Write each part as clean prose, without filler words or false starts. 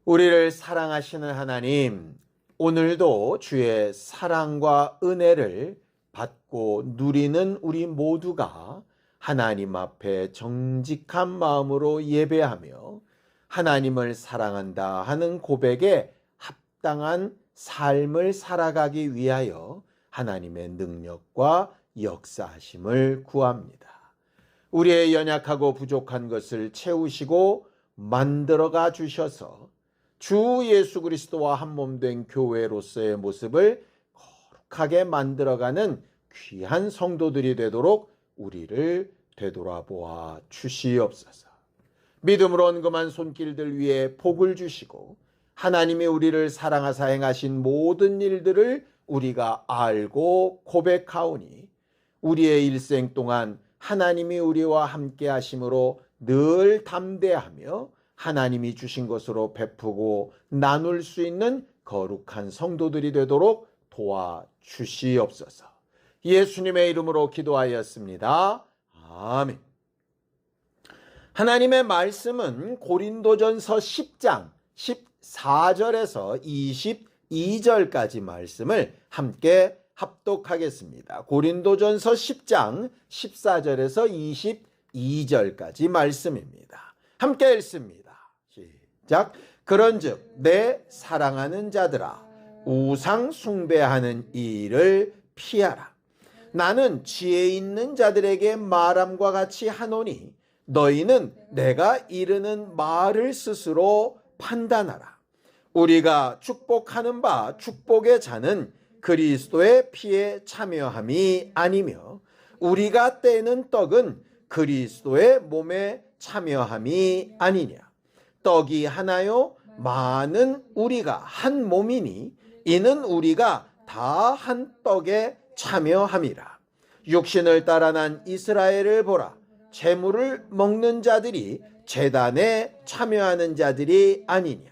우리를 사랑하시는 하나님, 오늘도 주의 사랑과 은혜를 받고 누리는 우리 모두가 하나님 앞에 정직한 마음으로 예배하며 하나님을 사랑한다 하는 고백에 합당한 삶을 살아가기 위하여 하나님의 능력과 역사하심을 구합니다. 우리의 연약하고 부족한 것을 채우시고 만들어가 주셔서 주 예수 그리스도와 한 몸 된 교회로서의 모습을 거룩하게 만들어가는 귀한 성도들이 되도록 우리를 되돌아보아 주시옵소서. 믿음으로 언금한 손길들 위에 복을 주시고 하나님이 우리를 사랑하사 행하신 모든 일들을 우리가 알고 고백하오니 우리의 일생 동안 하나님이 우리와 함께 하심으로 늘 담대하며 하나님이 주신 것으로 베푸고 나눌 수 있는 거룩한 성도들이 되도록 도와주시옵소서. 예수님의 이름으로 기도하였습니다. 아멘. 하나님의 말씀은 고린도전서 10장 14절에서 22절까지 말씀을 함께 합독하겠습니다. 고린도전서 10장 14절에서 22절까지 말씀입니다. 함께 읽습니다. 시작. 그런즉 내 사랑하는 자들아, 우상 숭배하는 일을 피하라. 나는 지혜 있는 자들에게 말함과 같이 하노니 너희는 내가 이르는 말을 스스로 판단하라. 우리가 축복하는 바 축복의 자는 그리스도의 피에 참여함이 아니며 우리가 떼는 떡은 그리스도의 몸에 참여함이 아니냐. 떡이 하나요 많은 우리가 한 몸이니 이는 우리가 다 한 떡에 참여함이라. 육신을 따라 난 이스라엘을 보라. 제물을 먹는 자들이 제단에 참여하는 자들이 아니냐.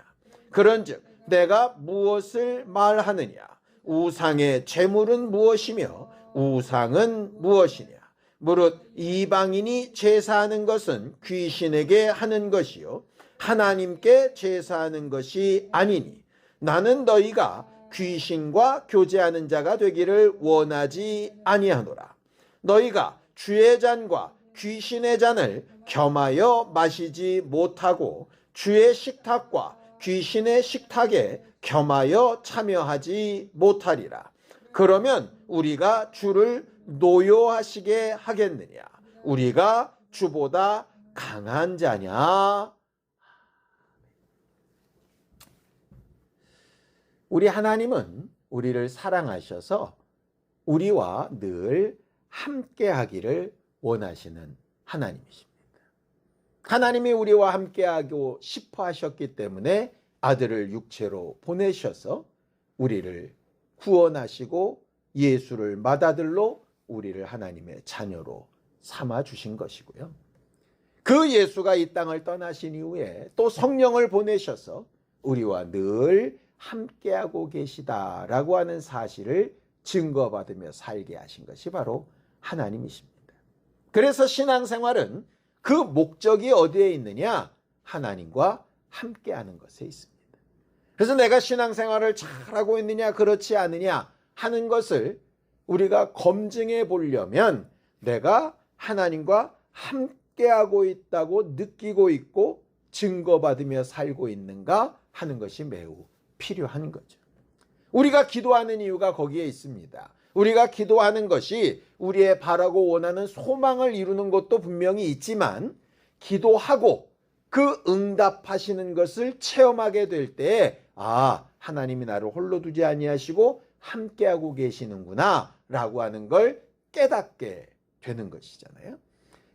그런즉 내가 무엇을 말하느냐. 우상의 제물은 무엇이며 우상은 무엇이냐. 무릇 이방인이 제사하는 것은 귀신에게 하는 것이요 하나님께 제사하는 것이 아니니 나는 너희가 귀신과 교제하는 자가 되기를 원하지 아니하노라. 너희가 주의 잔과 귀신의 잔을 겸하여 마시지 못하고 주의 식탁과 귀신의 식탁에 겸하여 참여하지 못하리라. 그러면 우리가 주를 노여하시게 하겠느냐. 우리가 주보다 강한 자냐. 우리 하나님은 우리를 사랑하셔서 우리와 늘 함께 하기를 원하시는 하나님이십니다. 하나님이 우리와 함께 하고 싶어 하셨기 때문에 아들을 육체로 보내셔서 우리를 구원하시고 예수를 맏아들로 우리를 하나님의 자녀로 삼아 주신 것이고요. 그 예수가 이 땅을 떠나신 이후에 또 성령을 보내셔서 우리와 늘 함께하고 계시다라고 하는 사실을 증거받으며 살게 하신 것이 바로 하나님이십니다. 그래서 신앙생활은 그 목적이 어디에 있느냐? 하나님과 함께하는 것에 있습니다. 그래서 내가 신앙생활을 잘하고 있느냐 그렇지 않느냐 하는 것을 우리가 검증해 보려면 내가 하나님과 함께하고 있다고 느끼고 있고 증거받으며 살고 있는가 하는 것이 매우 필요한 거죠. 우리가 기도하는 이유가 거기에 있습니다. 우리가 기도하는 것이 우리의 바라고 원하는 소망을 이루는 것도 분명히 있지만 기도하고 그 응답하시는 것을 체험하게 될 때 하나님이 나를 홀로 두지 아니하시고 함께하고 계시는구나 라고 하는 걸 깨닫게 되는 것이잖아요.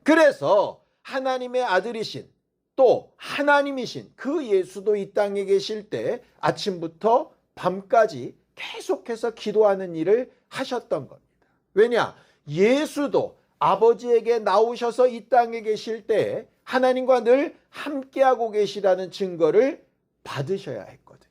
그래서 하나님의 아들이신 또 하나님이신 그 예수도 이 땅에 계실 때 아침부터 밤까지 계속해서 기도하는 일을 하셨던 겁니다. 왜냐? 예수도 아버지에게 나오셔서 이 땅에 계실 때 하나님과 늘 함께하고 계시다는 증거를 받으셔야 했거든요.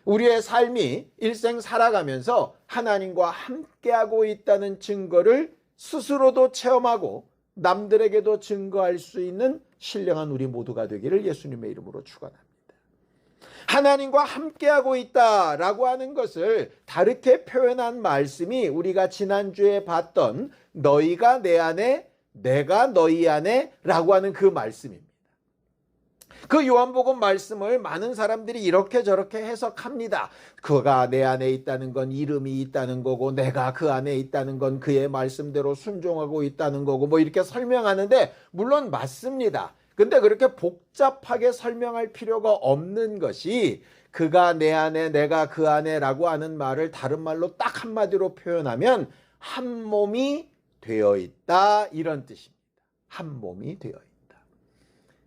우리의 삶이 일생 살아가면서 하나님과 함께하고 있다는 증거를 스스로도 체험하고 남들에게도 증거할 수 있는 신령한 우리 모두가 되기를 예수님의 이름으로 축원합니다. 하나님과 함께하고 있다라고 하는 것을 다르게 표현한 말씀이 우리가 지난주에 봤던 너희가 내 안에 내가 너희 안에 라고 하는 그 말씀입니다. 그 요한복음 말씀을 많은 사람들이 이렇게 저렇게 해석합니다. 그가 내 안에 있다는 건 이름이 있다는 거고 내가 그 안에 있다는 건 그의 말씀대로 순종하고 있다는 거고 뭐 이렇게 설명하는데 물론 맞습니다. 근데 그렇게 복잡하게 설명할 필요가 없는 것이 그가 내 안에 내가 그 안에 라고 하는 말을 다른 말로 딱 한마디로 표현하면 한 몸이 되어 있다 이런 뜻입니다. 한 몸이 되어 있다.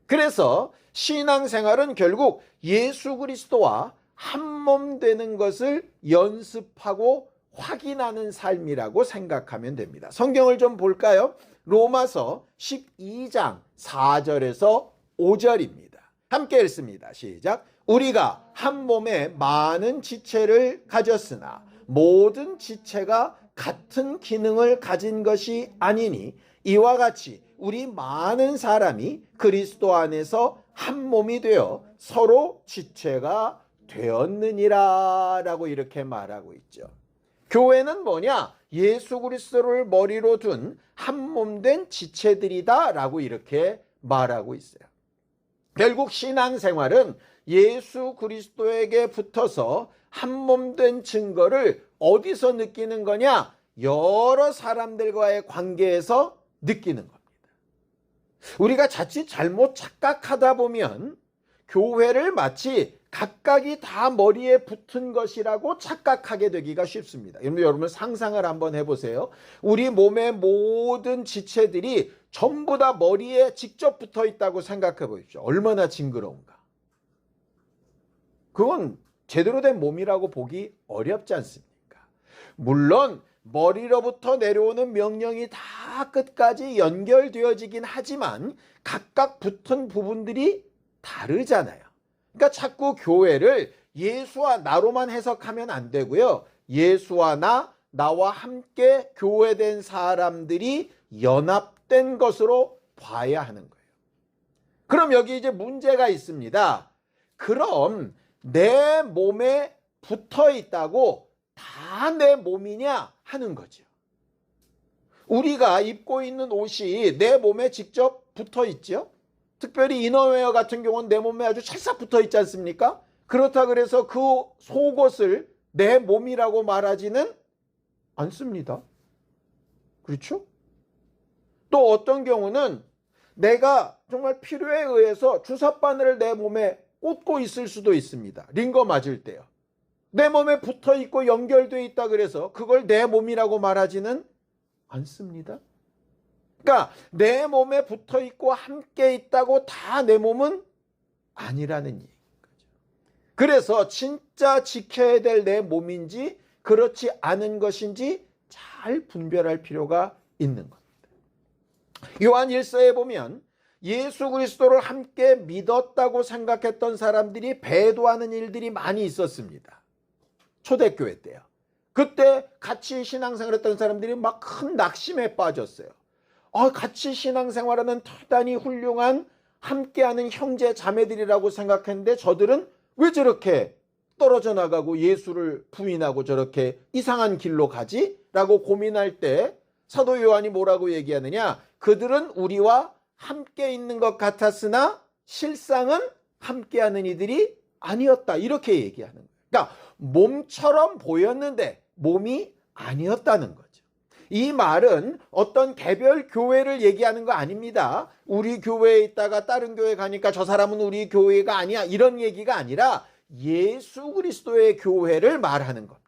그래서 신앙생활은 결국 예수 그리스도와 한 몸 되는 것을 연습하고 확인하는 삶이라고 생각하면 됩니다. 성경을 좀 볼까요? 로마서 12장 4절에서 5절입니다. 함께 읽습니다. 시작. 우리가 한 몸에 많은 지체를 가졌으나 모든 지체가 같은 기능을 가진 것이 아니니 이와 같이 우리 많은 사람이 그리스도 안에서 한 몸이 되어 서로 지체가 되었느니라 라고 이렇게 말하고 있죠. 교회는 뭐냐? 예수 그리스도를 머리로 둔 한 몸 된 지체들이다 라고 이렇게 말하고 있어요. 결국 신앙생활은 예수 그리스도에게 붙어서 한 몸 된 증거를 어디서 느끼는 거냐? 여러 사람들과의 관계에서 느끼는 겁니다. 우리가 자칫 잘못 착각하다 보면 교회를 마치 각각이 다 머리에 붙은 것이라고 착각하게 되기가 쉽습니다. 여러분 상상을 한번 해보세요. 우리 몸의 모든 지체들이 전부 다 머리에 직접 붙어 있다고 생각해 보십시오. 얼마나 징그러운가. 그건 제대로 된 몸이라고 보기 어렵지 않습니까? 물론 머리로부터 내려오는 명령이 다 끝까지 연결되어지긴 하지만 각각 붙은 부분들이 다르잖아요. 그러니까 자꾸 교회를 예수와 나로만 해석하면 안 되고요. 예수와 나와 함께 교회된 사람들이 연합된 것으로 봐야 하는 거예요. 그럼 여기 이제 문제가 있습니다. 그럼 내 몸에 붙어 있다고 다 내 몸이냐 하는 거죠. 우리가 입고 있는 옷이 내 몸에 직접 붙어 있죠. 특별히 이너웨어 같은 경우는 내 몸에 아주 찰싹 붙어 있지 않습니까? 그렇다 그래서 그 속옷을 내 몸이라고 말하지는 않습니다. 그렇죠? 또 어떤 경우는 내가 정말 필요에 의해서 주사바늘을 내 몸에 꽂고 있을 수도 있습니다. 링거 맞을 때요. 내 몸에 붙어 있고 연결되어 있다 그래서 그걸 내 몸이라고 말하지는 않습니다. 그러니까 내 몸에 붙어 있고 함께 있다고 다 내 몸은 아니라는 얘기인 거죠. 그래서 진짜 지켜야 될 내 몸인지 그렇지 않은 것인지 잘 분별할 필요가 있는 겁니다. 요한 1서에 보면 예수 그리스도를 함께 믿었다고 생각했던 사람들이 배도하는 일들이 많이 있었습니다. 초대교회 때요. 그때 같이 신앙생활했던 사람들이 막 큰 낙심에 빠졌어요. 같이 신앙생활하는 대단히 훌륭한 함께하는 형제 자매들이라고 생각했는데 저들은 왜 저렇게 떨어져 나가고 예수를 부인하고 저렇게 이상한 길로 가지? 라고 고민할 때 사도 요한이 뭐라고 얘기하느냐? 그들은 우리와 함께 있는 것 같았으나 실상은 함께하는 이들이 아니었다. 이렇게 얘기하는 거예요. 그러니까 몸처럼 보였는데 몸이 아니었다는 거죠. 이 말은 어떤 개별 교회를 얘기하는 거 아닙니다. 우리 교회에 있다가 다른 교회 가니까 저 사람은 우리 교회가 아니야 이런 얘기가 아니라 예수 그리스도의 교회를 말하는 겁니다.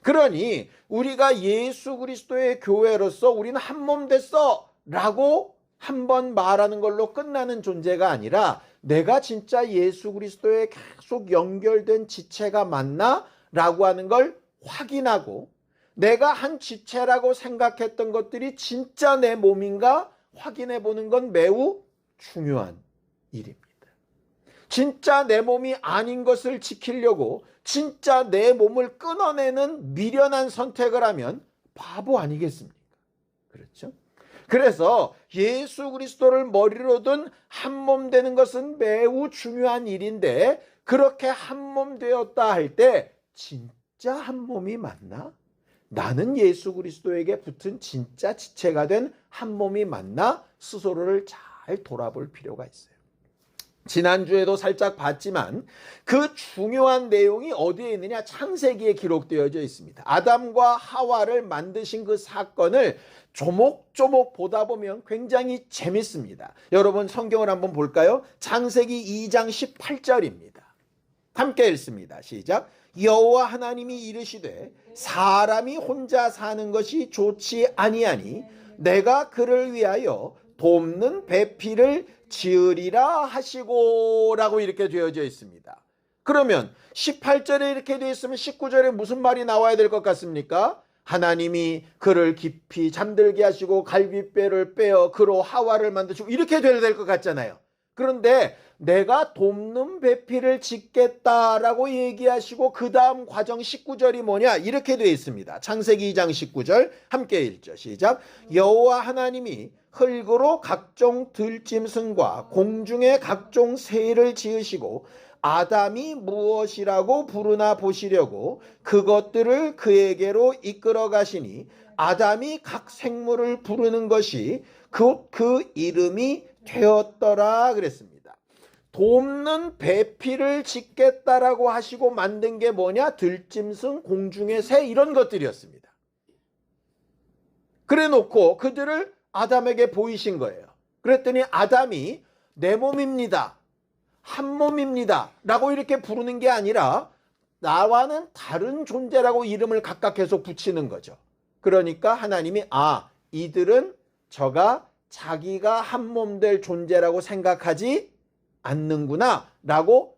그러니 우리가 예수 그리스도의 교회로서 우리는 한 몸 됐어 라고 한번 말하는 걸로 끝나는 존재가 아니라 내가 진짜 예수 그리스도에 계속 연결된 지체가 맞나? 라고 하는 걸 확인하고 내가 한 지체라고 생각했던 것들이 진짜 내 몸인가 확인해 보는 건 매우 중요한 일입니다. 진짜 내 몸이 아닌 것을 지키려고 진짜 내 몸을 끊어내는 미련한 선택을 하면 바보 아니겠습니까? 그렇죠? 그래서 예수 그리스도를 머리로 둔 한 몸 되는 것은 매우 중요한 일인데, 그렇게 한 몸 되었다 할 때 진짜 한 몸이 맞나? 나는 예수 그리스도에게 붙은 진짜 지체가 된 한 몸이 맞나? 스스로를 잘 돌아볼 필요가 있어요. 지난주에도 살짝 봤지만 그 중요한 내용이 어디에 있느냐? 창세기에 기록되어져 있습니다. 아담과 하와를 만드신 그 사건을 조목조목 보다 보면 굉장히 재밌습니다. 여러분 성경을 한번 볼까요? 창세기 2장 18절입니다. 함께 읽습니다. 시작. 여호와 하나님이 이르시되 사람이 혼자 사는 것이 좋지 아니하니 내가 그를 위하여 돕는 배필을 지으리라 하시고 라고 이렇게 되어져 있습니다. 그러면 18절에 이렇게 되어 있으면 19절에 무슨 말이 나와야 될 것 같습니까? 하나님이 그를 깊이 잠들게 하시고 갈빗뼈를 빼어 그로 하와를 만드시고 이렇게 돼야 될 것 같잖아요. 그런데 내가 돕는 배필을 짓겠다라고 얘기하시고 그 다음 과정 19절이 뭐냐? 이렇게 되어 있습니다. 창세기 2장 19절 함께 읽죠. 시작. 여호와 하나님이 흙으로 각종 들짐승과 공중의 각종 새를 지으시고 아담이 무엇이라고 부르나 보시려고 그것들을 그에게로 이끌어 가시니 아담이 각 생물을 부르는 것이 그 이름이 되었더라 그랬습니다. 돕는 배필을 짓겠다라고 하시고 만든 게 뭐냐? 들짐승, 공중의 새 이런 것들이었습니다. 그래 놓고 그들을 아담에게 보이신 거예요. 그랬더니 아담이 내 몸입니다, 한 몸입니다 라고 이렇게 부르는 게 아니라 나와는 다른 존재라고 이름을 각각 계속 붙이는 거죠. 그러니까 하나님이 이들은 저가 자기가 한 몸 될 존재라고 생각하지 않는구나 라고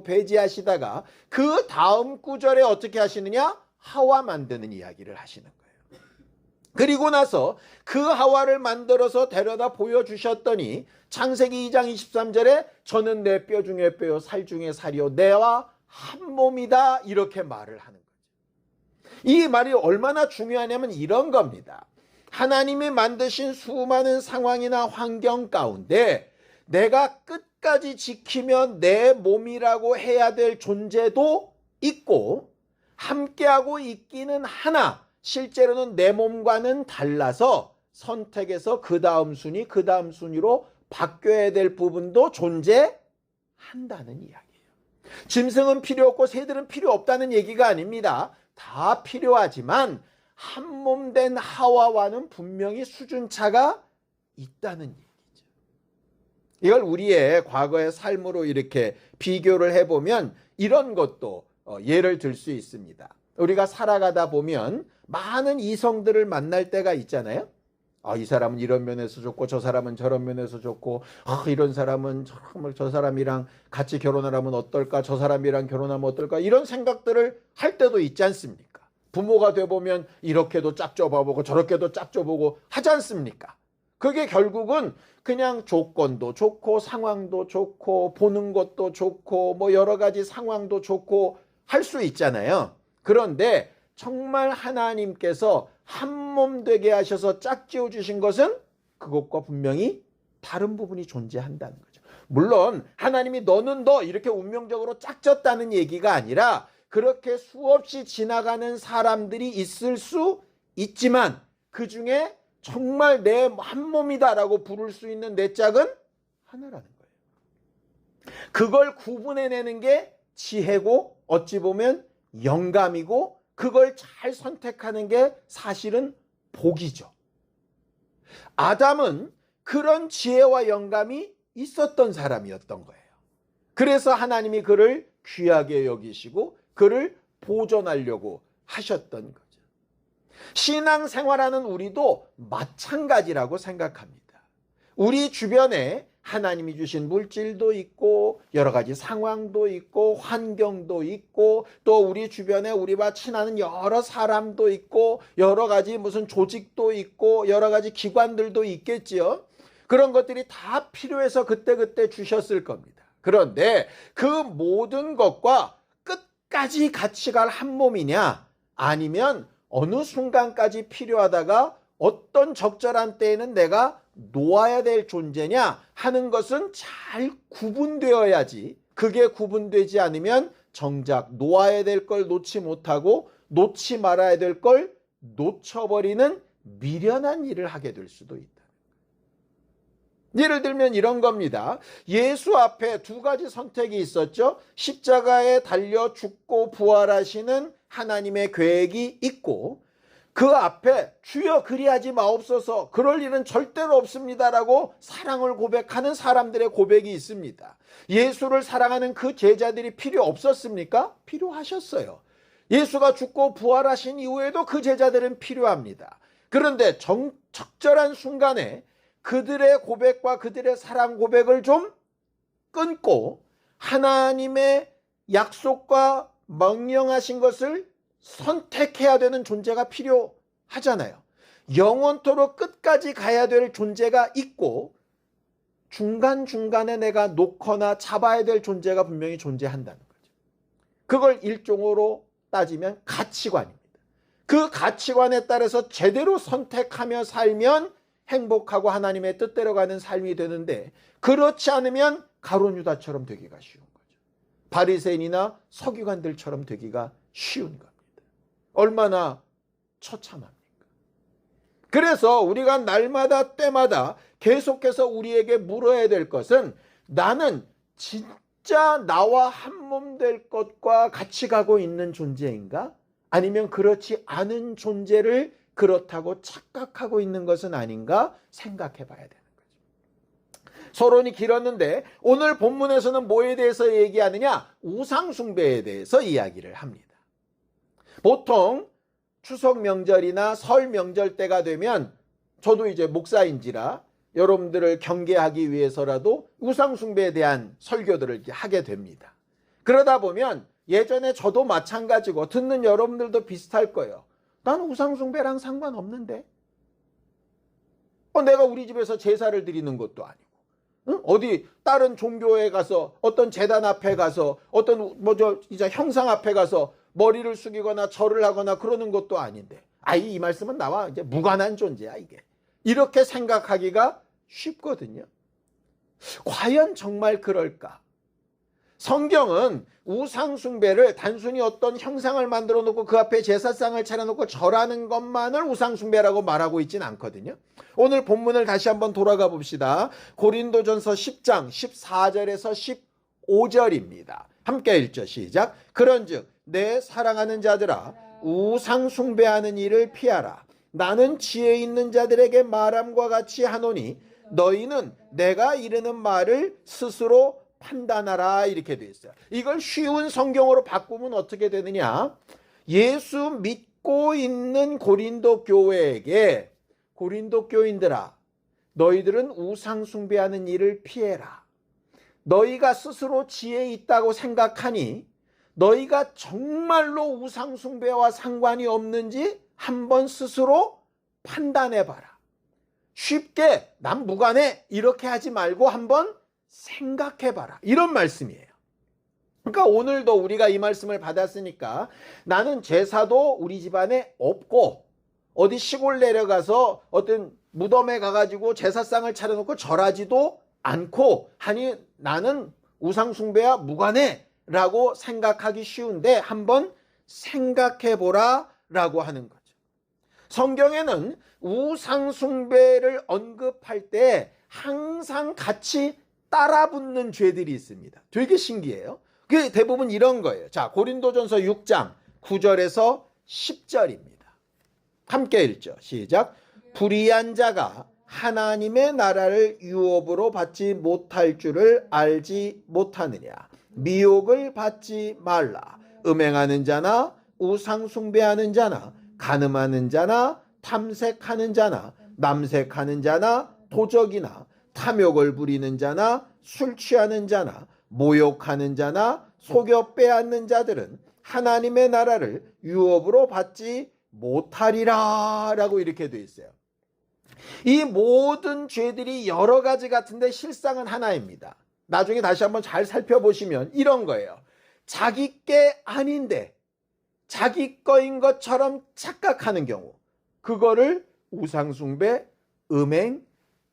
배제하시다가 그 다음 구절에 어떻게 하시느냐? 하와 만드는 이야기를 하시는 거예요. 그리고 나서 그 하와를 만들어서 데려다 보여주셨더니 창세기 2장 23절에 저는 내 뼈 중에 뼈요 살 중에 살이요 내와 한 몸이다 이렇게 말을 하는 거죠. 이 말이 얼마나 중요하냐면 이런 겁니다. 하나님이 만드신 수많은 상황이나 환경 가운데 내가 끝까지 지키면 내 몸이라고 해야 될 존재도 있고 함께하고 있기는 하나 실제로는 내 몸과는 달라서 선택해서 그 다음 순위로 바뀌어야 될 부분도 존재한다는 이야기예요. 짐승은 필요 없고 새들은 필요 없다는 얘기가 아닙니다. 다 필요하지만 한 몸 된 하와와는 분명히 수준차가 있다는 얘기죠. 이걸 우리의 과거의 삶으로 이렇게 비교를 해보면 이런 것도 예를 들 수 있습니다. 우리가 살아가다 보면 많은 이성들을 만날 때가 있잖아요. 이 사람은 이런 면에서 좋고 저 사람은 저런 면에서 좋고 이런 사람은 저 사람이랑 같이 결혼을 하면 어떨까, 저 사람이랑 결혼하면 어떨까 이런 생각들을 할 때도 있지 않습니까? 부모가 돼보면 이렇게도 짝져봐보고 저렇게도 짝져보고 하지 않습니까? 그게 결국은 그냥 조건도 좋고 상황도 좋고 보는 것도 좋고 뭐 여러 가지 상황도 좋고 할 수 있잖아요. 그런데 정말 하나님께서 한 몸 되게 하셔서 짝지어 주신 것은 그것과 분명히 다른 부분이 존재한다는 거죠. 물론 하나님이 너는 너 이렇게 운명적으로 짝졌다는 얘기가 아니라 그렇게 수없이 지나가는 사람들이 있을 수 있지만 그 중에 정말 내 한 몸이다라고 부를 수 있는 내 짝은 하나라는 거예요. 그걸 구분해내는 게 지혜고 어찌 보면 영감이고 그걸 잘 선택하는 게 사실은 복이죠. 아담은 그런 지혜와 영감이 있었던 사람이었던 거예요. 그래서 하나님이 그를 귀하게 여기시고 그를 보존하려고 하셨던 거죠. 신앙생활하는 우리도 마찬가지라고 생각합니다. 우리 주변에 하나님이 주신 물질도 있고 여러 가지 상황도 있고 환경도 있고 또 우리 주변에 우리와 친하는 여러 사람도 있고 여러 가지 무슨 조직도 있고 여러 가지 기관들도 있겠지요. 그런 것들이 다 필요해서 그때그때 주셨을 겁니다. 그런데 그 모든 것과 끝까지 같이 갈 한 몸이냐 아니면 어느 순간까지 필요하다가 어떤 적절한 때에는 내가 놓아야 될 존재냐 하는 것은 잘 구분되어야지, 그게 구분되지 않으면 정작 놓아야 될 걸 놓지 못하고 놓지 말아야 될 걸 놓쳐버리는 미련한 일을 하게 될 수도 있다. 예를 들면 이런 겁니다. 예수 앞에 두 가지 선택이 있었죠. 십자가에 달려 죽고 부활하시는 하나님의 계획이 있고, 그 앞에 주여 그리하지 마옵소서, 그럴 일은 절대로 없습니다라고 사랑을 고백하는 사람들의 고백이 있습니다. 예수를 사랑하는 그 제자들이 필요 없었습니까? 필요하셨어요. 예수가 죽고 부활하신 이후에도 그 제자들은 필요합니다. 그런데 적절한 순간에 그들의 고백과 그들의 사랑 고백을 좀 끊고 하나님의 약속과 명령하신 것을 선택해야 되는 존재가 필요하잖아요. 영원토록 끝까지 가야 될 존재가 있고 중간중간에 내가 놓거나 잡아야 될 존재가 분명히 존재한다는 거죠. 그걸 일종으로 따지면 가치관입니다. 그 가치관에 따라서 제대로 선택하며 살면 행복하고 하나님의 뜻대로 가는 삶이 되는데, 그렇지 않으면 가룟 유다처럼 되기가 쉬운 거죠. 바리새인이나 서기관들처럼 되기가 쉬운 겁니다. 얼마나 처참합니까? 그래서 우리가 날마다 때마다 계속해서 우리에게 물어야 될 것은, 나는 진짜 나와 한 몸 될 것과 같이 가고 있는 존재인가? 아니면 그렇지 않은 존재를 그렇다고 착각하고 있는 것은 아닌가 생각해 봐야 되는 거죠. 서론이 길었는데 오늘 본문에서는 뭐에 대해서 얘기하느냐? 우상 숭배에 대해서 이야기를 합니다. 보통 추석 명절이나 설 명절 때가 되면, 저도 이제 목사인지라 여러분들을 경계하기 위해서라도 우상 숭배에 대한 설교들을 하게 됩니다. 그러다 보면 예전에 저도 마찬가지고 듣는 여러분들도 비슷할 거예요. 나는 우상 숭배랑 상관없는데, 내가 우리 집에서 제사를 드리는 것도 아니고, 응? 어디 다른 종교에 가서 어떤 제단 앞에 가서 어떤 이제 형상 앞에 가서 머리를 숙이거나 절을 하거나 그러는 것도 아닌데, 이 말씀은 나와 이제 무관한 존재야 이게. 이렇게 생각하기가 쉽거든요. 과연 정말 그럴까? 성경은 우상 숭배를 단순히 어떤 형상을 만들어 놓고 그 앞에 제사상을 차려놓고 절하는 것만을 우상 숭배라고 말하고 있진 않거든요. 오늘 본문을 다시 한번 돌아가 봅시다. 고린도전서 10장 14절에서 15절입니다. 함께 읽죠. 시작. 그런즉 내 사랑하는 자들아, 우상 숭배하는 일을 피하라. 나는 지혜 있는 자들에게 말함과 같이 하노니 너희는 내가 이르는 말을 스스로 판단하라, 이렇게 되어 있어요. 이걸 쉬운 성경으로 바꾸면 어떻게 되느냐? 예수 믿고 있는 고린도 교회에게, 고린도 교인들아, 너희들은 우상 숭배하는 일을 피해라. 너희가 스스로 지혜 있다고 생각하니 너희가 정말로 우상 숭배와 상관이 없는지 한번 스스로 판단해봐라. 쉽게 난 무관해 이렇게 하지 말고 한번 생각해봐라, 이런 말씀이에요. 그러니까 오늘도 우리가 이 말씀을 받았으니까 나는 제사도 우리 집안에 없고 어디 시골 내려가서 어떤 무덤에 가가지고 제사상을 차려놓고 절하지도 않고 하니 나는 우상숭배와 무관해 라고 생각하기 쉬운데 한번 생각해보라 라고 하는 거죠. 성경에는 우상숭배를 언급할 때 항상 같이 따라붙는 죄들이 있습니다. 되게 신기해요. 그게 대부분 이런 거예요. 자, 고린도전서 6장 9절에서 10절입니다. 함께 읽죠. 시작. 불의한 자가 하나님의 나라를 유업으로 받지 못할 줄을 알지 못하느냐. 미혹을 받지 말라. 음행하는 자나 우상 숭배하는 자나 간음하는 자나 탐색하는 자나 남색하는 자나 도적이나 탐욕을 부리는 자나 술 취하는 자나 모욕하는 자나 속여 빼앗는 자들은 하나님의 나라를 유업으로 받지 못하리라 라고 이렇게 되어 있어요. 이 모든 죄들이 여러 가지 같은데 실상은 하나입니다. 나중에 다시 한번 잘 살펴보시면 이런 거예요. 자기 게 아닌데 자기 거인 것처럼 착각하는 경우, 그거를 우상숭배, 음행,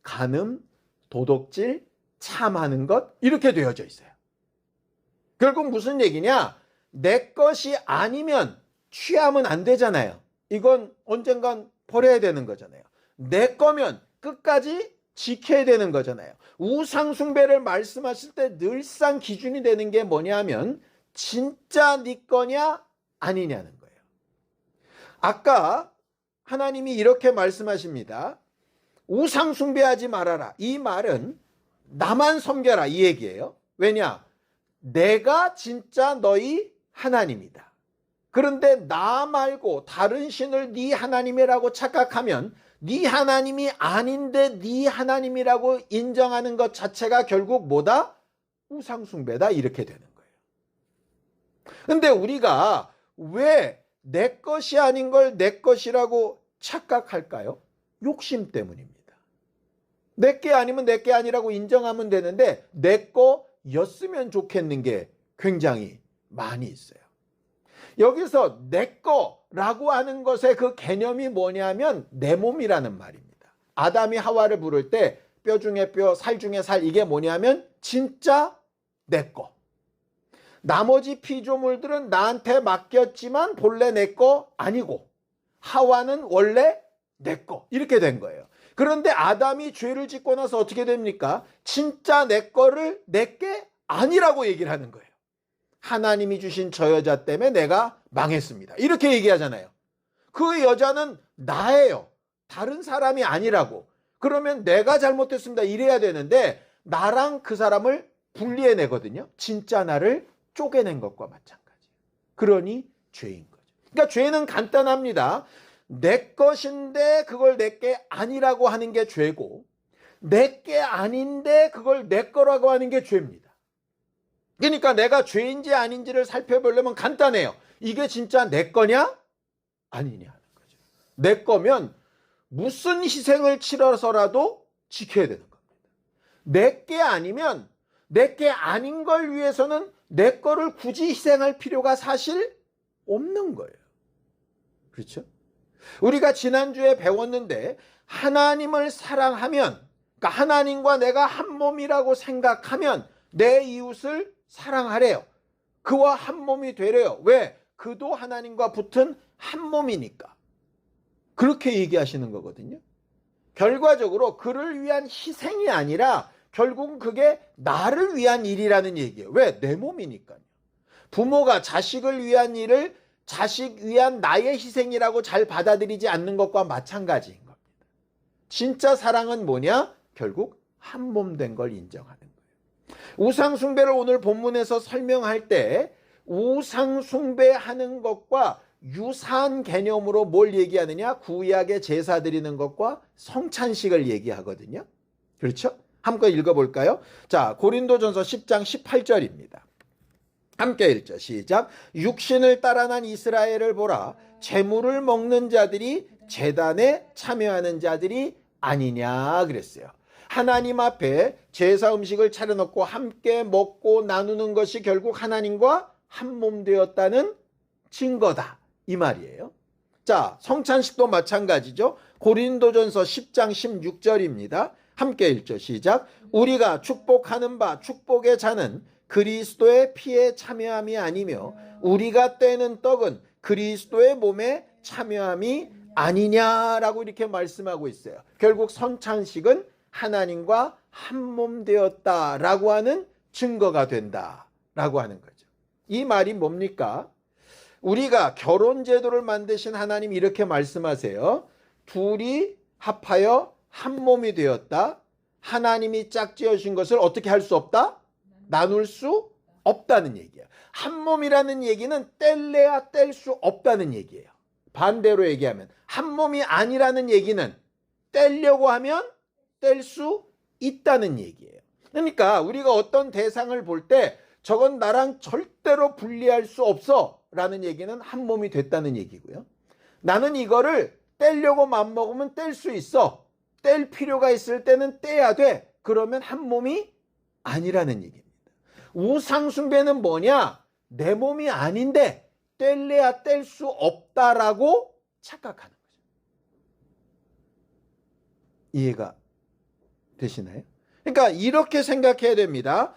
간음, 도덕질, 참하는 것 이렇게 되어져 있어요. 결국 무슨 얘기냐? 내 것이 아니면 취하면 안 되잖아요. 이건 언젠간 버려야 되는 거잖아요. 내 거면 끝까지 지켜야 되는 거잖아요. 우상숭배를 말씀하실 때 늘상 기준이 되는 게 뭐냐면 진짜 네 거냐 아니냐는 거예요. 아까 하나님이 이렇게 말씀하십니다. 우상숭배하지 말아라. 이 말은 나만 섬겨라 이 얘기예요. 왜냐? 내가 진짜 너희 하나님이다. 그런데 나 말고 다른 신을 네 하나님이라고 착각하면 네 하나님이 아닌데 네 하나님이라고 인정하는 것 자체가 결국 뭐다? 우상숭배다 이렇게 되는 거예요. 근데 우리가 왜 내 것이 아닌 걸 내 것이라고 착각할까요? 욕심 때문입니다. 내 게 아니면 내 게 아니라고 인정하면 되는데 내 거였으면 좋겠는 게 굉장히 많이 있어요. 여기서 내 거라고 하는 것의 그 개념이 뭐냐면 내 몸이라는 말입니다. 아담이 하와를 부를 때 뼈 중에 뼈, 살 중에 살 이게 뭐냐면 진짜 내 거. 나머지 피조물들은 나한테 맡겼지만 본래 내 거 아니고 하와는 원래 내 거 이렇게 된 거예요. 그런데 아담이 죄를 짓고 나서 어떻게 됩니까? 진짜 내 거를 내 게 아니라고 얘기를 하는 거예요. 하나님이 주신 저 여자 때문에 내가 망했습니다. 이렇게 얘기하잖아요. 그 여자는 나예요. 다른 사람이 아니라고. 그러면 내가 잘못됐습니다. 이래야 되는데 나랑 그 사람을 분리해내거든요. 진짜 나를 쪼개낸 것과 마찬가지예요. 그러니 죄인 거죠. 그러니까 죄는 간단합니다. 내 것인데 그걸 내 게 아니라고 하는 게 죄고 내 게 아닌데 그걸 내 거라고 하는 게 죄입니다. 그러니까 내가 죄인지 아닌지를 살펴보려면 간단해요. 이게 진짜 내 거냐? 아니냐 하는 거죠. 내 거면 무슨 희생을 치러서라도 지켜야 되는 겁니다. 내 게 아니면 내 게 아닌 걸 위해서는 내 거를 굳이 희생할 필요가 사실 없는 거예요. 그렇죠? 우리가 지난주에 배웠는데 하나님을 사랑하면 그러니까 하나님과 내가 한 몸이라고 생각하면 내 이웃을 사랑하래요. 그와 한 몸이 되래요. 왜? 그도 하나님과 붙은 한 몸이니까. 그렇게 얘기하시는 거거든요. 결과적으로 그를 위한 희생이 아니라 결국은 그게 나를 위한 일이라는 얘기예요. 왜? 내 몸이니까요. 부모가 자식을 위한 일을 자식 위한 나의 희생이라고 잘 받아들이지 않는 것과 마찬가지인 겁니다. 진짜 사랑은 뭐냐? 결국 한 몸 된 걸 인정하는 거예요. 우상숭배를 오늘 본문에서 설명할 때 우상숭배하는 것과 유사한 개념으로 뭘 얘기하느냐? 구약의 제사 드리는 것과 성찬식을 얘기하거든요. 그렇죠? 한번 읽어볼까요? 자, 고린도전서 10장 18절입니다. 함께 읽죠. 시작. 육신을 따라 난 이스라엘을 보라. 제물을 먹는 자들이 제단에 참여하는 자들이 아니냐 그랬어요. 하나님 앞에 제사 음식을 차려놓고 함께 먹고 나누는 것이 결국 하나님과 한 몸 되었다는 증거다. 이 말이에요. 자, 성찬식도 마찬가지죠. 고린도전서 10장 16절입니다. 함께 읽죠. 시작. 우리가 축복하는 바 축복의 자는 그리스도의 피에 참여함이 아니며 우리가 떼는 떡은 그리스도의 몸에 참여함이 아니냐라고 이렇게 말씀하고 있어요. 결국 성찬식은 하나님과 한 몸 되었다라고 하는 증거가 된다라고 하는 거죠. 이 말이 뭡니까? 우리가 결혼 제도를 만드신 하나님 이렇게 말씀하세요. 둘이 합하여 한 몸이 되었다. 하나님이 짝지어진 것을 어떻게 할 수 없다? 나눌 수 없다는 얘기야. 한 몸이라는 얘기는 뗄래야 뗄 수 없다는 얘기예요. 반대로 얘기하면 한 몸이 아니라는 얘기는 떼려고 하면 뗄 수 있다는 얘기예요. 그러니까 우리가 어떤 대상을 볼 때 저건 나랑 절대로 분리할 수 없어 라는 얘기는 한 몸이 됐다는 얘기고요. 나는 이거를 떼려고 맘먹으면 뗄 수 있어. 뗄 필요가 있을 때는 떼야 돼. 그러면 한 몸이 아니라는 얘기입니다. 우상숭배는 뭐냐? 내 몸이 아닌데 뗄래야 뗄 수 없다라고 착각하는 거죠. 이해가 되시나요? 그러니까 이렇게 생각해야 됩니다.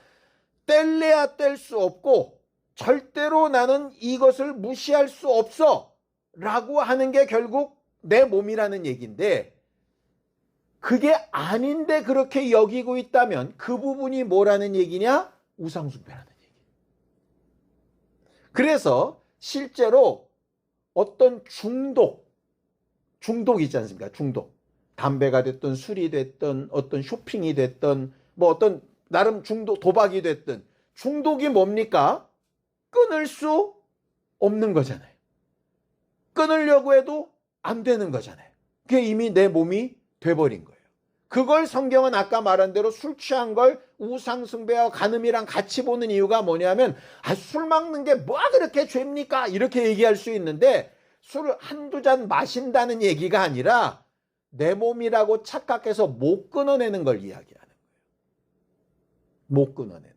뗄래야 뗄 수 없고 절대로 나는 이것을 무시할 수 없어 라고 하는 게 결국 내 몸이라는 얘기인데, 그게 아닌데 그렇게 여기고 있다면 그 부분이 뭐라는 얘기냐? 우상숭배라는 얘기. 그래서 실제로 어떤 중독 있지 않습니까? 중독. 담배가 됐든 술이 됐든 어떤 쇼핑이 됐든 뭐 어떤 나름 중독, 도박이 됐든 중독이 뭡니까? 끊을 수 없는 거잖아요. 끊으려고 해도 안 되는 거잖아요. 그게 이미 내 몸이 돼버린 거예요. 그걸 성경은 아까 말한 대로 술 취한 걸 우상숭배와 간음이랑 같이 보는 이유가 뭐냐면, 술 먹는 게 뭐가 그렇게 죄입니까? 이렇게 얘기할 수 있는데, 술을 한두 잔 마신다는 얘기가 아니라 내 몸이라고 착각해서 못 끊어내는 걸 이야기하는 거예요. 못 끊어내는 거.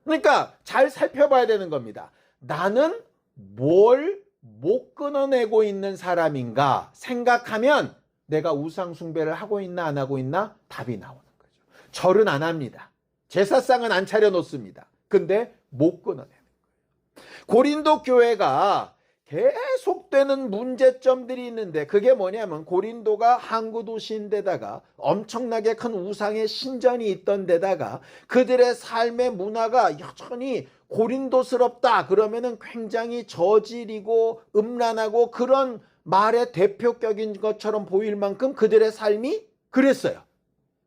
그러니까 잘 살펴봐야 되는 겁니다. 나는 뭘 못 끊어내고 있는 사람인가 생각하면 내가 우상숭배를 하고 있나 안 하고 있나 답이 나오는 거죠. 절은 안 합니다. 제사상은 안 차려놓습니다. 근데 못 끊어내는 거예요. 고린도 교회가 계속되는 문제점들이 있는데, 그게 뭐냐면 고린도가 항구 도시인데다가 엄청나게 큰 우상의 신전이 있던 데다가 그들의 삶의 문화가 여전히 고린도스럽다 그러면은 굉장히 저질이고 음란하고 그런 말의 대표격인 것처럼 보일 만큼 그들의 삶이 그랬어요.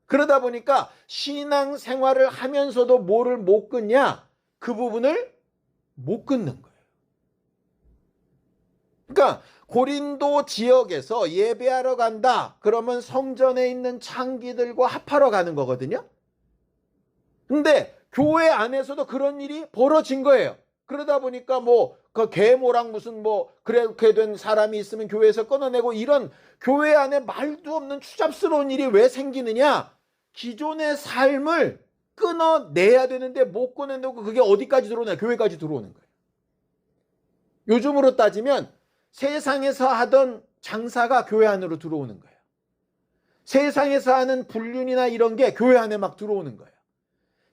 그러다 보니까 신앙 생활을 하면서도 뭐를 못 끊냐? 그 부분을 못 끊는 거예요. 그러니까 고린도 지역에서 예배하러 간다 그러면 성전에 있는 창기들과 합하러 가는 거거든요. 근데 교회 안에서도 그런 일이 벌어진 거예요. 그러다 보니까 뭐 그 계모랑 무슨 뭐 그렇게 된 사람이 있으면 교회에서 끊어내고, 이런 교회 안에 말도 없는 추잡스러운 일이 왜 생기느냐? 기존의 삶을 끊어내야 되는데 못 끊어내고 그게 어디까지 들어오냐? 교회까지 들어오는 거예요. 요즘으로 따지면 세상에서 하던 장사가 교회 안으로 들어오는 거예요. 세상에서 하는 불륜이나 이런 게 교회 안에 막 들어오는 거예요.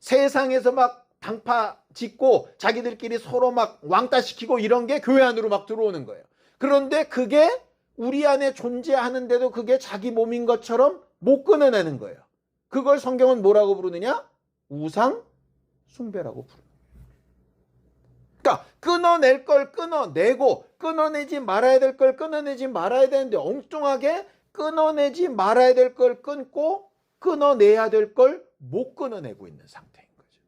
세상에서 막 당파 짓고 자기들끼리 서로 막 왕따 시키고 이런 게 교회 안으로 막 들어오는 거예요. 그런데 그게 우리 안에 존재하는데도 그게 자기 몸인 것처럼 못 끊어내는 거예요. 그걸 성경은 뭐라고 부르느냐? 우상 숭배라고 부르는 거예요. 그러니까 끊어낼 걸 끊어내고 끊어내지 말아야 될 걸 끊어내지 말아야 되는데, 엉뚱하게 끊어내지 말아야 될 걸 끊고 끊어내야 될 걸 못 끊어내고 있는 상태인 거죠.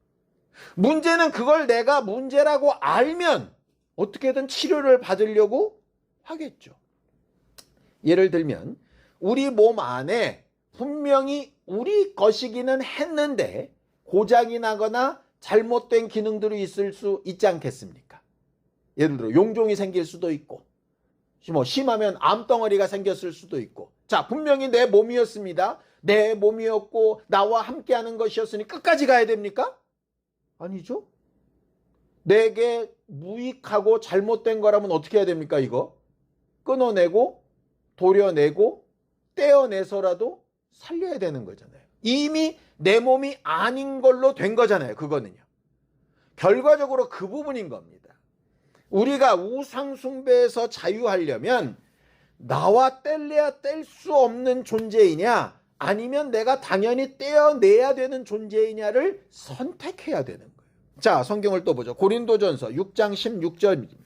문제는 그걸 내가 문제라고 알면 어떻게든 치료를 받으려고 하겠죠. 예를 들면 우리 몸 안에 분명히 우리 것이기는 했는데 고장이 나거나 잘못된 기능들이 있을 수 있지 않겠습니까? 예를 들어 용종이 생길 수도 있고, 뭐 심하면 암덩어리가 생겼을 수도 있고. 자, 분명히 내 몸이었습니다. 내 몸이었고 나와 함께하는 것이었으니 끝까지 가야 됩니까? 아니죠. 내게 무익하고 잘못된 거라면 어떻게 해야 됩니까? 이거 끊어내고 도려내고 떼어내서라도 살려야 되는 거잖아요. 이미 내 몸이 아닌 걸로 된 거잖아요. 그거는요. 결과적으로 그 부분인 겁니다. 우리가 우상숭배에서 자유하려면 나와 뗄래야 뗄 수 없는 존재이냐, 아니면 내가 당연히 떼어내야 되는 존재이냐를 선택해야 되는 거예요. 자, 성경을 또 보죠. 고린도전서 6장 16절입니다.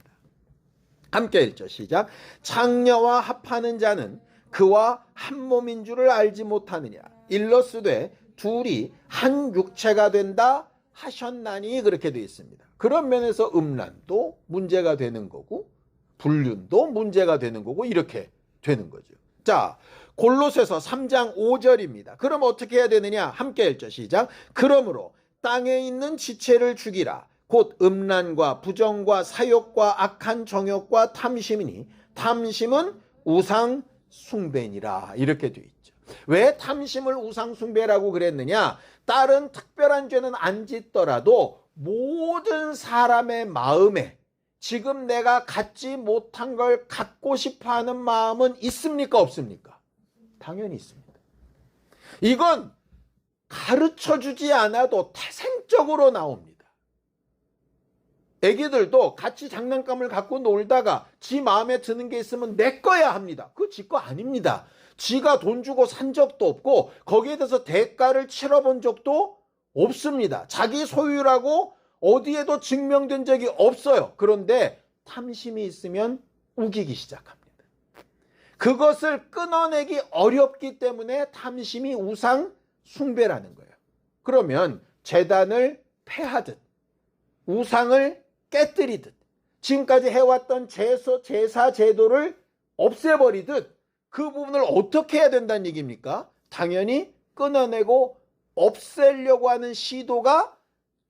함께 읽죠. 시작. 창녀와 합하는 자는 그와 한 몸인 줄을 알지 못하느냐. 일러스되 둘이 한 육체가 된다 하셨나니, 그렇게 되어 있습니다. 그런 면에서 음란도 문제가 되는 거고 불륜도 문제가 되는 거고 이렇게 되는 거죠. 자, 골로새서 3장 5절입니다. 그럼 어떻게 해야 되느냐? 함께 읽죠. 시작. 그러므로 땅에 있는 지체를 죽이라. 곧 음란과 부정과 사욕과 악한 정욕과 탐심이니 탐심은 우상 숭배니라. 이렇게 되어 있죠. 왜 탐심을 우상 숭배라고 그랬느냐? 다른 특별한 죄는 안 짓더라도 모든 사람의 마음에 지금 내가 갖지 못한 걸 갖고 싶어하는 마음은 있습니까? 없습니까? 당연히 있습니다. 이건 가르쳐주지 않아도 태생적으로 나옵니다. 애기들도 같이 장난감을 갖고 놀다가 지 마음에 드는 게 있으면 내 거야 합니다. 그거 지 거 아닙니다. 지가 돈 주고 산 적도 없고 거기에 대해서 대가를 치러본 적도 없습니다. 자기 소유라고 어디에도 증명된 적이 없어요. 그런데 탐심이 있으면 우기기 시작합니다. 그것을 끊어내기 어렵기 때문에 탐심이 우상 숭배라는 거예요. 그러면 제단을 폐하듯 우상을 깨뜨리듯 지금까지 해왔던 제사 제도를 없애버리듯 그 부분을 어떻게 해야 된다는 얘기입니까? 당연히 끊어내고 없애려고 하는 시도가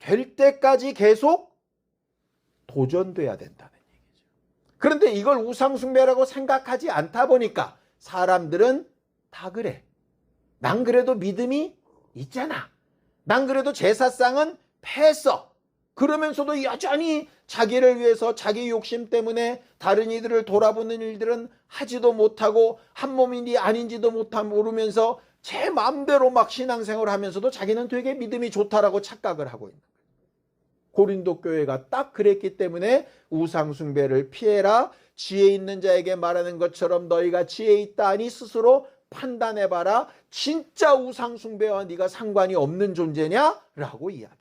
될 때까지 계속 도전돼야 된다는 얘기죠. 그런데 이걸 우상숭배라고 생각하지 않다 보니까 사람들은 다 그래. 난 그래도 믿음이 있잖아. 난 그래도 제사상은 패했어. 그러면서도 여전히 자기를 위해서 자기 욕심 때문에 다른 이들을 돌아보는 일들은 하지도 못하고 한 몸인지 아닌지도 모르면서 제 마음대로 막 신앙생활을 하면서도 자기는 되게 믿음이 좋다라고 착각을 하고 있는 거예요. 고린도 교회가 딱 그랬기 때문에 우상숭배를 피해라. 지혜 있는 자에게 말하는 것처럼 너희가 지혜 있다 하니 스스로 판단해봐라. 진짜 우상숭배와 네가 상관이 없는 존재냐? 라고 이야기하시는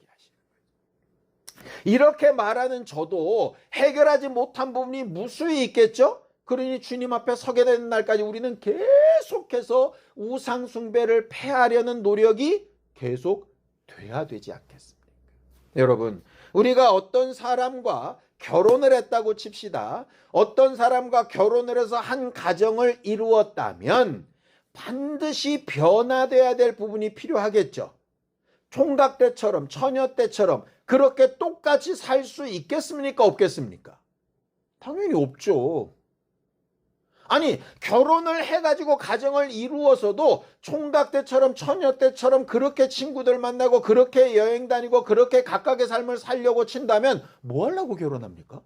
거예요. 이렇게 말하는 저도 해결하지 못한 부분이 무수히 있겠죠? 그러니 주님 앞에 서게 되는 날까지 우리는 계속해서 우상숭배를 폐하려는 노력이 계속 돼야 되지 않겠습니까? 여러분, 우리가 어떤 사람과 결혼을 했다고 칩시다. 어떤 사람과 결혼을 해서 한 가정을 이루었다면 반드시 변화돼야 될 부분이 필요하겠죠. 총각 때처럼 처녀 때처럼 그렇게 똑같이 살 수 있겠습니까? 없겠습니까? 당연히 없죠. 아니, 결혼을 해가지고 가정을 이루어서도 총각 때처럼 처녀 때처럼 그렇게 친구들 만나고 그렇게 여행 다니고 그렇게 각각의 삶을 살려고 친다면 뭐 하려고 결혼합니까?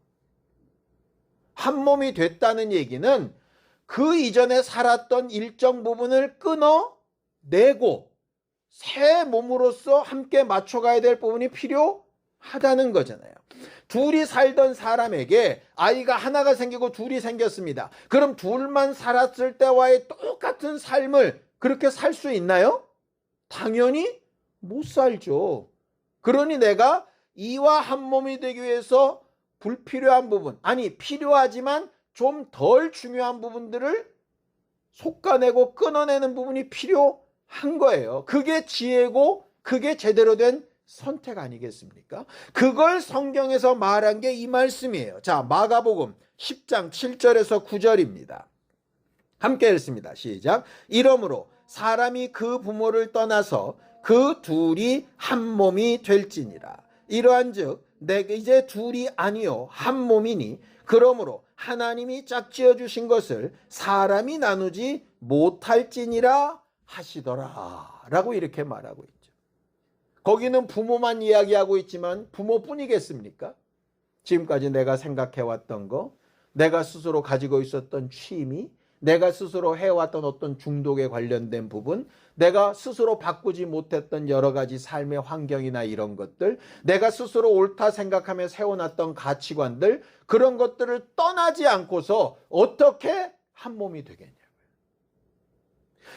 한 몸이 됐다는 얘기는 그 이전에 살았던 일정 부분을 끊어내고 새 몸으로서 함께 맞춰가야 될 부분이 필요하다는 거잖아요. 둘이 살던 사람에게 아이가 하나가 생기고 둘이 생겼습니다. 그럼 둘만 살았을 때와의 똑같은 삶을 그렇게 살 수 있나요? 당연히 못 살죠. 그러니 내가 이와 한 몸이 되기 위해서 불필요한 부분, 아니 필요하지만 좀 덜 중요한 부분들을 솎아내고 끊어내는 부분이 필요한 거예요. 그게 지혜고 그게 제대로 된 선택 아니겠습니까? 그걸 성경에서 말한 게 이 말씀이에요. 자, 마가복음 10장 7절에서 9절입니다. 함께 읽습니다. 시작. 이러므로 사람이 그 부모를 떠나서 그 둘이 한 몸이 될지니라. 이러한즉 내가 이제 둘이 아니요 한 몸이니 그러므로 하나님이 짝지어 주신 것을 사람이 나누지 못할지니라 하시더라 라고 이렇게 말하고 있죠. 거기는 부모만 이야기하고 있지만 부모뿐이겠습니까? 지금까지 내가 생각해왔던 거, 내가 스스로 가지고 있었던 취미, 내가 스스로 해왔던 어떤 중독에 관련된 부분, 내가 스스로 바꾸지 못했던 여러 가지 삶의 환경이나 이런 것들, 내가 스스로 옳다 생각하며 세워놨던 가치관들, 그런 것들을 떠나지 않고서 어떻게 한 몸이 되겠냐고요.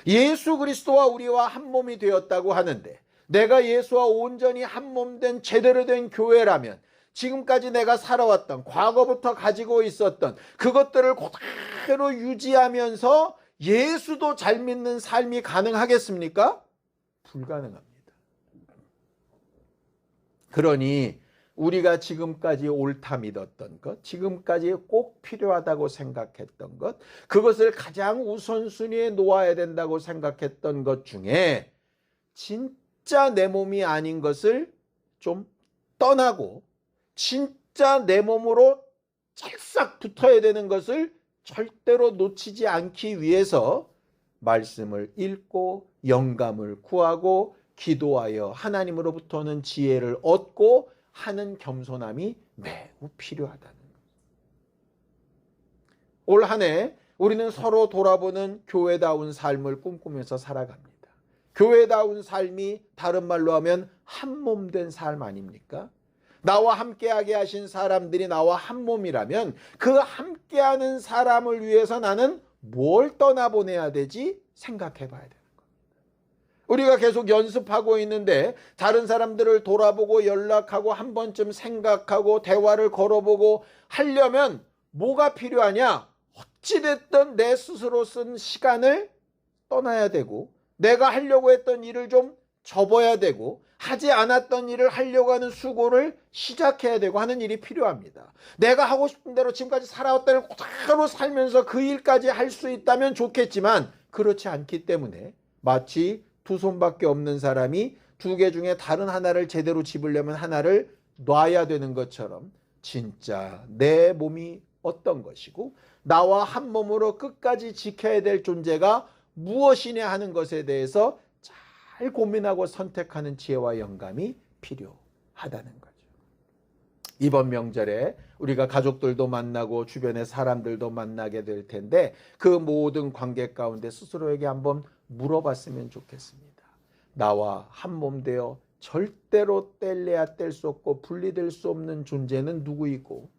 예수 그리스도와 우리와 한 몸이 되었다고 하는데 내가 예수와 온전히 한 몸 된 제대로 된 교회라면 지금까지 내가 살아왔던 과거부터 가지고 있었던 그것들을 그대로 유지하면서 예수도 잘 믿는 삶이 가능하겠습니까? 불가능합니다. 그러니 우리가 지금까지 옳다 믿었던 것, 지금까지 꼭 필요하다고 생각했던 것, 그것을 가장 우선순위에 놓아야 된다고 생각했던 것 중에 진짜 내 몸이 아닌 것을 좀 떠나고 진짜 내 몸으로 찰싹 붙어야 되는 것을 절대로 놓치지 않기 위해서 말씀을 읽고 영감을 구하고 기도하여 하나님으로부터는 지혜를 얻고 하는 겸손함이 매우 필요하다는 거예요. 올 한 해 우리는 서로 돌아보는 교회다운 삶을 꿈꾸면서 살아갑니다. 교회다운 삶이 다른 말로 하면 한 몸 된 삶 아닙니까? 나와 함께하게 하신 사람들이 나와 한 몸이라면 그 함께하는 사람을 위해서 나는 뭘 떠나보내야 되지? 생각해 봐야 되는 겁니다. 우리가 계속 연습하고 있는데 다른 사람들을 돌아보고 연락하고 한 번쯤 생각하고 대화를 걸어보고 하려면 뭐가 필요하냐? 어찌됐든 내 스스로 쓴 시간을 떠나야 되고 내가 하려고 했던 일을 좀 접어야 되고 하지 않았던 일을 하려고 하는 수고를 시작해야 되고 하는 일이 필요합니다. 내가 하고 싶은 대로 지금까지 살아왔던 걸 그대로 살면서 그 일까지 할 수 있다면 좋겠지만 그렇지 않기 때문에 마치 두 손밖에 없는 사람이 두 개 중에 다른 하나를 제대로 집으려면 하나를 놔야 되는 것처럼 진짜 내 몸이 어떤 것이고 나와 한 몸으로 끝까지 지켜야 될 존재가 무엇이냐 하는 것에 대해서 잘 고민하고 선택하는 지혜와 영감이 필요하다는 거죠. 이번 명절에 우리가 가족들도 만나고 주변의 사람들도 만나게 될 텐데 그 모든 관계 가운데 스스로에게 한번 물어봤으면 좋겠습니다. 나와 한 몸 되어 절대로 뗄래야 뗄 수 없고 분리될 수 없는 존재는 누구이고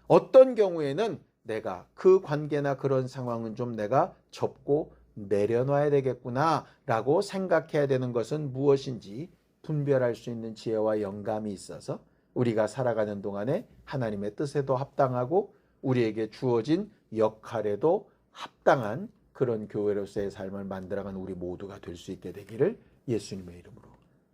어떤 경우에는 내가 그 관계나 그런 상황은 좀 내가 접고 내려놔야 되겠구나 라고 생각해야 되는 것은 무엇인지 분별할 수 있는 지혜와 영감이 있어서 우리가 살아가는 동안에 하나님의 뜻에도 합당하고 우리에게 주어진 역할에도 합당한 그런 교회로서의 삶을 만들어가는 우리 모두가 될 수 있게 되기를 예수님의 이름으로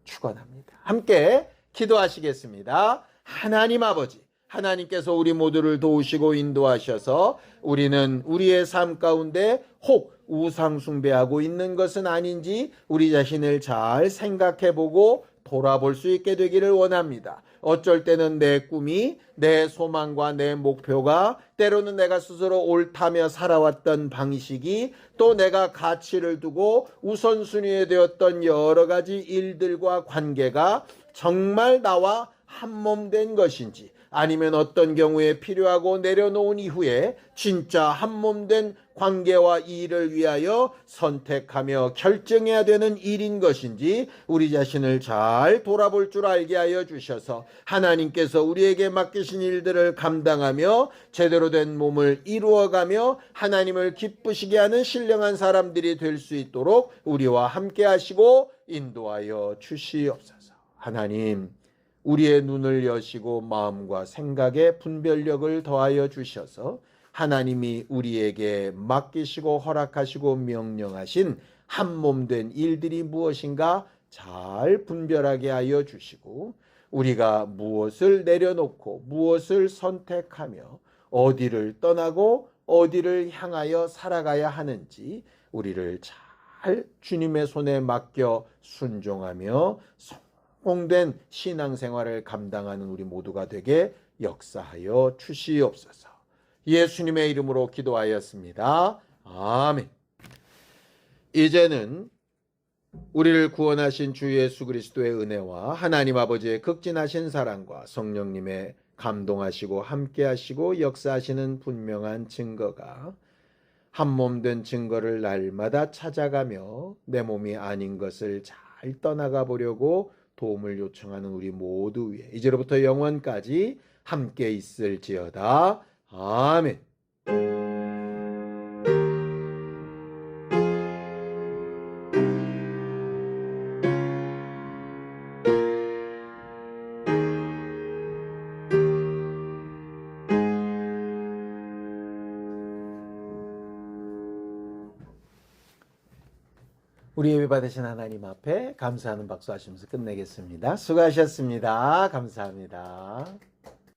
축원합니다. 함께 기도하시겠습니다. 하나님 아버지, 하나님께서 우리 모두를 도우시고 인도하셔서 우리는 우리의 삶 가운데 혹 우상 숭배하고 있는 것은 아닌지 우리 자신을 잘 생각해보고 돌아볼 수 있게 되기를 원합니다. 어쩔 때는 내 꿈이, 내 소망과 내 목표가 때로는 내가 스스로 옳다며 살아왔던 방식이 또 내가 가치를 두고 우선순위에 되었던 여러 가지 일들과 관계가 정말 나와 한 몸 된 것인지 아니면 어떤 경우에 필요하고 내려놓은 이후에 진짜 한 몸 된 관계와 일을 위하여 선택하며 결정해야 되는 일인 것인지 우리 자신을 잘 돌아볼 줄 알게 하여 주셔서 하나님께서 우리에게 맡기신 일들을 감당하며 제대로 된 몸을 이루어가며 하나님을 기쁘시게 하는 신령한 사람들이 될 수 있도록 우리와 함께 하시고 인도하여 주시옵소서. 하나님, 우리의 눈을 여시고 마음과 생각에 분별력을 더하여 주셔서 하나님이 우리에게 맡기시고 허락하시고 명령하신 한 몸 된 일들이 무엇인가 잘 분별하게 하여 주시고 우리가 무엇을 내려놓고 무엇을 선택하며 어디를 떠나고 어디를 향하여 살아가야 하는지 우리를 잘 주님의 손에 맡겨 순종하며 성공된 신앙생활을 감당하는 우리 모두가 되게 역사하여 주시옵소서. 예수님의 이름으로 기도하였습니다. 아멘. 이제는 우리를 구원하신 주 예수 그리스도의 은혜와 하나님 아버지의 극진하신 사랑과 성령님의 감동하시고 함께하시고 역사하시는 분명한 증거가 한 몸 된 증거를 날마다 찾아가며 내 몸이 아닌 것을 잘 떠나가 보려고 도움을 요청하는 우리 모두 위에 이제로부터 영원까지 함께 있을지어다. 아멘. 우리 예배 받으신 하나님 앞에 감사하는 박수 하시면서 끝내겠습니다. 수고하셨습니다. 감사합니다.